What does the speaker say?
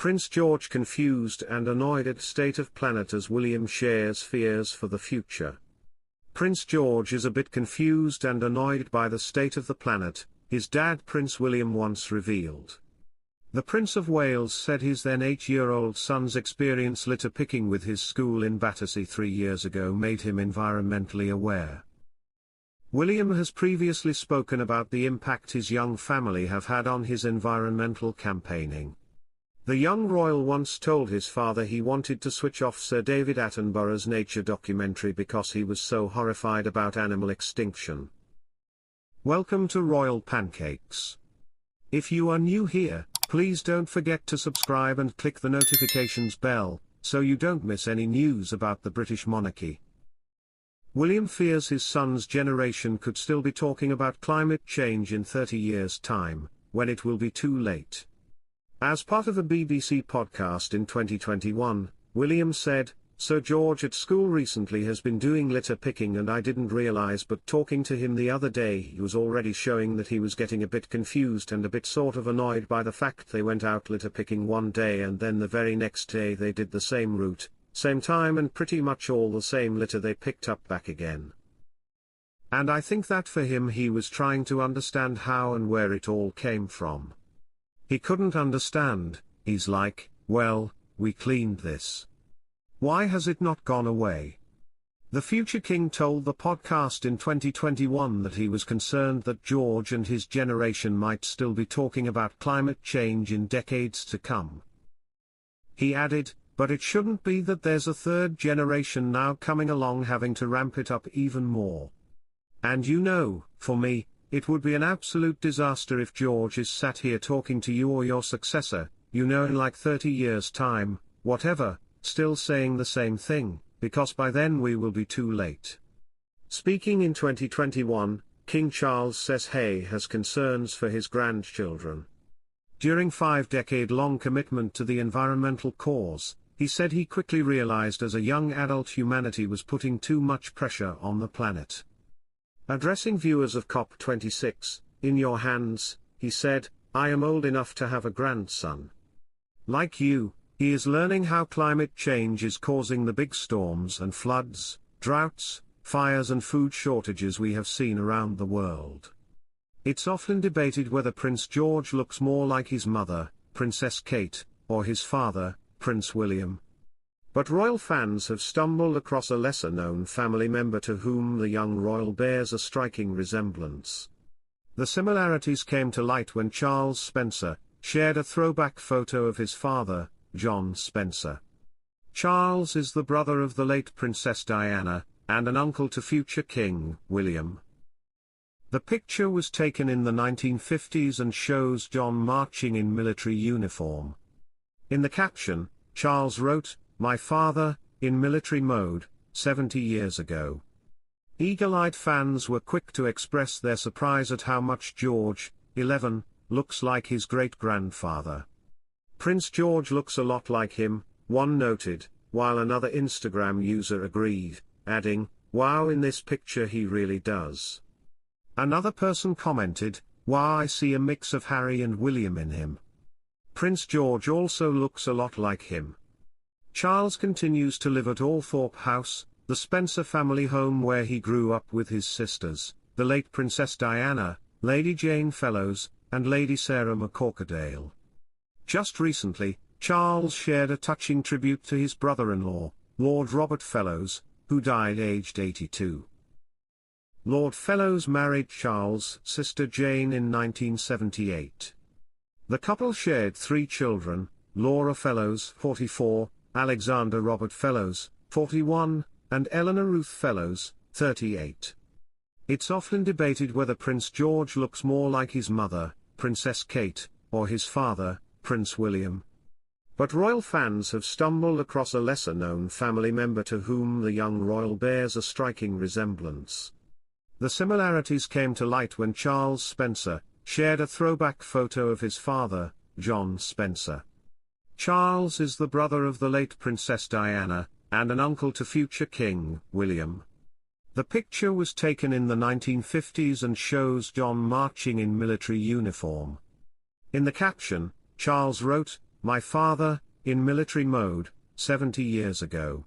Prince George confused and annoyed at state of planet as William shares fears for the future. Prince George is a bit confused and annoyed by the state of the planet, his dad Prince William once revealed. The Prince of Wales said his then 8-year-old son's experience litter picking with his school in Battersea 3 years ago made him environmentally aware. William has previously spoken about the impact his young family have had on his environmental campaigning. The young royal once told his father he wanted to switch off Sir David Attenborough's nature documentary because he was so horrified about animal extinction. Welcome to Royal Pancakes. If you are new here, please don't forget to subscribe and click the notifications bell, so you don't miss any news about the British monarchy. William fears his son's generation could still be talking about climate change in 30 years' time, when it will be too late. As part of a BBC podcast in 2021, William said, "Sir George at school recently has been doing litter picking and I didn't realise, but talking to him the other day he was already showing that he was getting a bit confused and a bit sort of annoyed by the fact they went out litter picking one day and then the very next day they did the same route, same time and pretty much all the same litter they picked up back again. And I think that for him he was trying to understand how and where it all came from. He couldn't understand, he's like, well, we cleaned this. Why has it not gone away?" The future king told the podcast in 2021 that he was concerned that George and his generation might still be talking about climate change in decades to come. He added, "But it shouldn't be that there's a third generation now coming along having to ramp it up even more. And for me, it would be an absolute disaster if George is sat here talking to you or your successor, in like 30 years' time, whatever, still saying the same thing, because by then we will be too late." Speaking in 2021, King Charles says he has concerns for his grandchildren. During 5-decade-long commitment to the environmental cause, he said he quickly realized as a young adult humanity was putting too much pressure on the planet. Addressing viewers of COP26, "In your hands," he said, "I am old enough to have a grandson. Like you, he is learning how climate change is causing the big storms and floods, droughts, fires and food shortages we have seen around the world. It's often debated whether Prince George looks more like his mother, Princess Kate, or his father, Prince William. But royal fans have stumbled across a lesser-known family member to whom the young royal bears a striking resemblance. The similarities came to light when Charles Spencer shared a throwback photo of his father, John Spencer. Charles is the brother of the late Princess Diana, and an uncle to future King William. The picture was taken in the 1950s and shows John marching in military uniform. In the caption, Charles wrote, "My father, in military mode, 70 years ago." Eagle-eyed fans were quick to express their surprise at how much George, 11, looks like his great-grandfather. "Prince George looks a lot like him," one noted, while another Instagram user agreed, adding, "Wow, in this picture he really does." Another person commented, "Wow, I see a mix of Harry and William in him. Prince George also looks a lot like him." Charles continues to live at Althorpe House, the Spencer family home where he grew up with his sisters, the late Princess Diana, Lady Jane Fellows, and Lady Sarah McCorquodale. Just recently, Charles shared a touching tribute to his brother-in-law, Lord Robert Fellows, who died aged 82. Lord Fellows married Charles' sister Jane in 1978. The couple shared 3 children, Laura Fellows, 44, Alexander Robert Fellows, 41, and Eleanor Ruth Fellows, 38. It's often debated whether Prince George looks more like his mother, Princess Kate, or his father, Prince William. But royal fans have stumbled across a lesser-known family member to whom the young royal bears a striking resemblance. The similarities came to light when Charles Spencer shared a throwback photo of his father, John Spencer. Charles is the brother of the late Princess Diana, and an uncle to future King William. The picture was taken in the 1950s and shows John marching in military uniform. In the caption, Charles wrote, My father, in military mode, 70 years ago.